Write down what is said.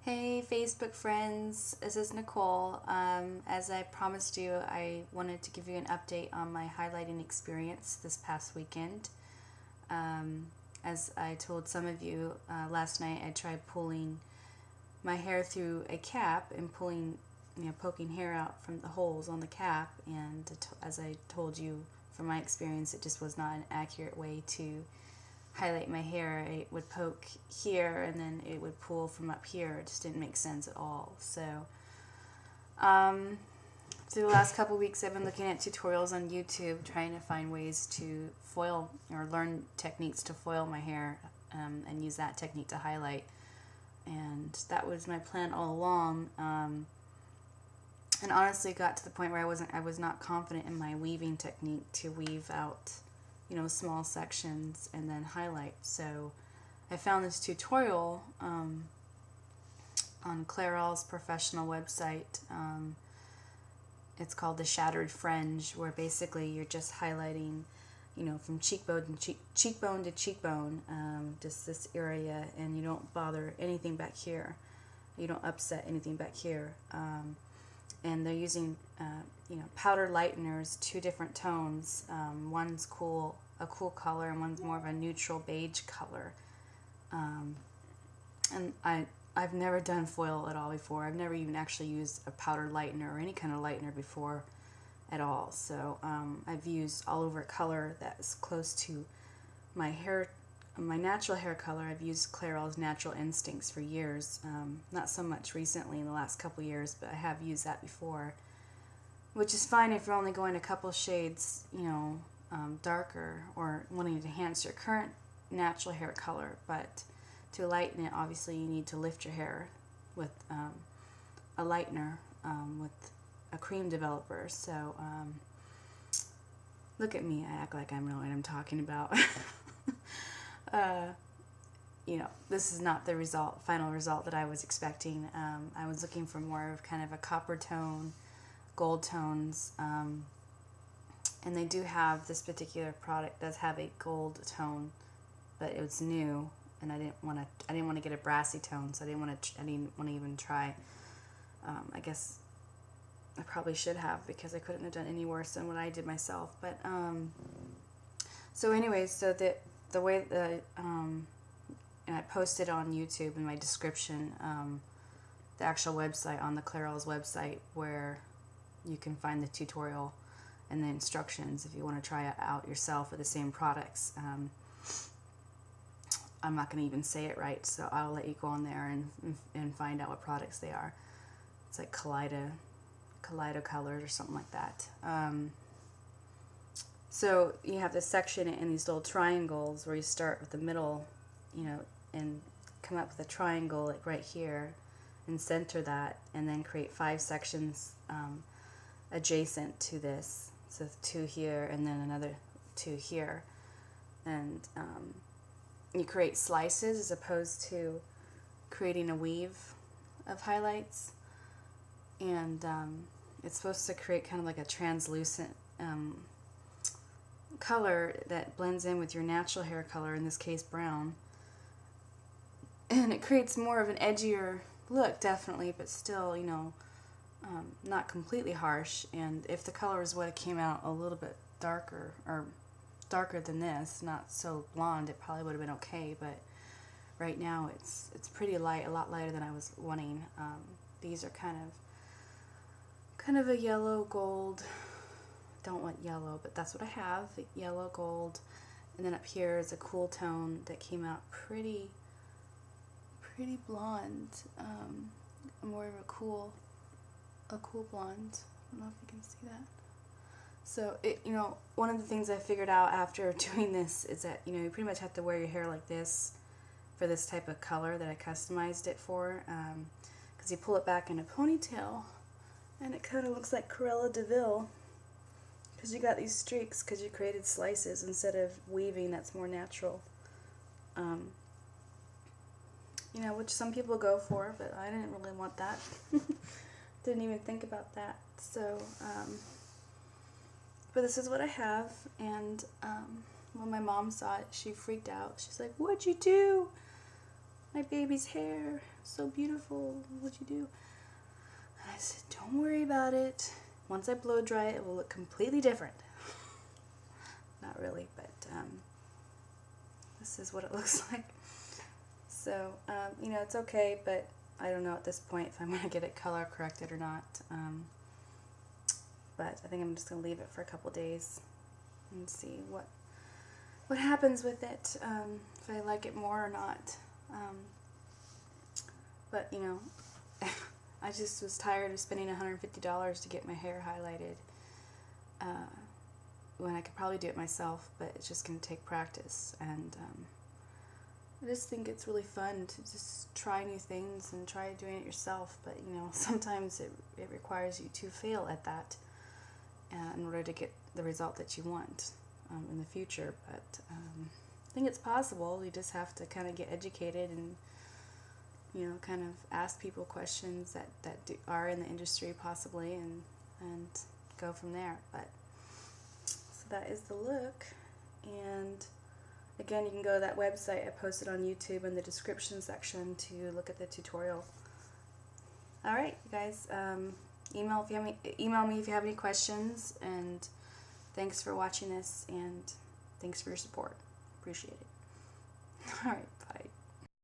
Hey Facebook friends, this is Nicole. As I promised you, I wanted to give you an update on my highlighting experience this past weekend. As I told some of you last night, I tried pulling my hair through a cap and poking hair out from the holes on the cap, and as I told you from my experience, it just was not an accurate way to highlight my hair. It would poke here and then it would pull from up here. It just didn't make sense at all. So through the last couple weeks I've been looking at tutorials on YouTube trying to find ways to foil or learn techniques to foil my hair and use that technique to highlight, and that was my plan all along. And honestly got to the point where I was not confident in my weaving technique to weave out small sections and then highlight. So I found this tutorial on Clairol's professional website. It's called the Shattered Fringe, where basically you're just highlighting, from cheekbone to cheekbone, just this area, and you don't bother anything back here. You don't upset anything back here. And they're using powder lighteners, 2 different tones. One's a cool color, and one's more of a neutral beige color. And I've never done foil at all before. I've never even actually used a powder lightener or any kind of lightener before at all. So I've used all over color that's close to my natural hair color. I've used Clairol's Natural Instincts for years. Not so much recently in the last couple years, but I have used that before, which is fine if you're only going a couple shades, darker, or wanting to enhance your current natural hair color. But to lighten it, obviously you need to lift your hair with a lightener, with a cream developer. So look at me, I act like I know what I'm talking about. This is not the final result that I was expecting. I was looking for more of kind of a copper tone, gold tones, and they do have, this particular product does have a gold tone, but it was new, and I didn't want to get a brassy tone, so I didn't want to even try. I guess I probably should have, because I couldn't have done any worse than what I did myself. But so anyway, so the way that and I posted on YouTube in my description the actual website on the Clairol's website, where you can find the tutorial and the instructions if you want to try it out yourself with the same products. I'm not going to even say it right, so I'll let you go on there and find out what products they are. It's like Kaleido Colors or something like that. So you have this section in these little triangles where you start with the middle, and come up with a triangle like right here and center that, and then create 5 sections adjacent to this. So 2 here and then another 2 here. And you create slices as opposed to creating a weave of highlights. And it's supposed to create kind of like a translucent color that blends in with your natural hair color, in this case brown. And it creates more of an edgier look, definitely, but still, not completely harsh. And if the color is what it came out a little bit darker, or darker than this, not so blonde, it probably would have been okay. But right now it's pretty light, a lot lighter than I was wanting. These are kind of a yellow gold. Don't want yellow, but that's what I have, yellow gold. And then up here is a cool tone that came out pretty blonde, more of a cool blonde. I don't know if you can see that. So one of the things I figured out after doing this is that you pretty much have to wear your hair like this for this type of color that I customized it for, because you pull it back in a ponytail and it kind of looks like Cruella de Vil, because you got these streaks because you created slices instead of weaving. That's more natural. Which some people go for, but I didn't really want that. Didn't even think about that. So, but this is what I have, and when my mom saw it, she freaked out. She's like, "What'd you do? My baby's hair, so beautiful, what'd you do? And I said, don't worry about it. Once I blow dry it, it will look completely different. Not really, but this is what it looks like. So, you know, it's okay, but I don't know at this point if I'm going to get it color corrected or not. But I think I'm just going to leave it for a couple days and see what happens with it, if I like it more or not. But, you know, I just was tired of spending $150 to get my hair highlighted when I could probably do it myself, but it's just going to take practice. And I just think it's really fun to just try new things and try doing it yourself. But, you know, sometimes it requires you to fail at that in order to get the result that you want in the future. But I think it's possible. You just have to kind of get educated and, you know, kind of ask people questions that are in the industry possibly, and go from there. But so that is the look. And again, you can go to that website I posted on YouTube in the description section to look at the tutorial. All right, you guys, email me if you have any questions, and thanks for watching this, and thanks for your support. Appreciate it. All right, bye.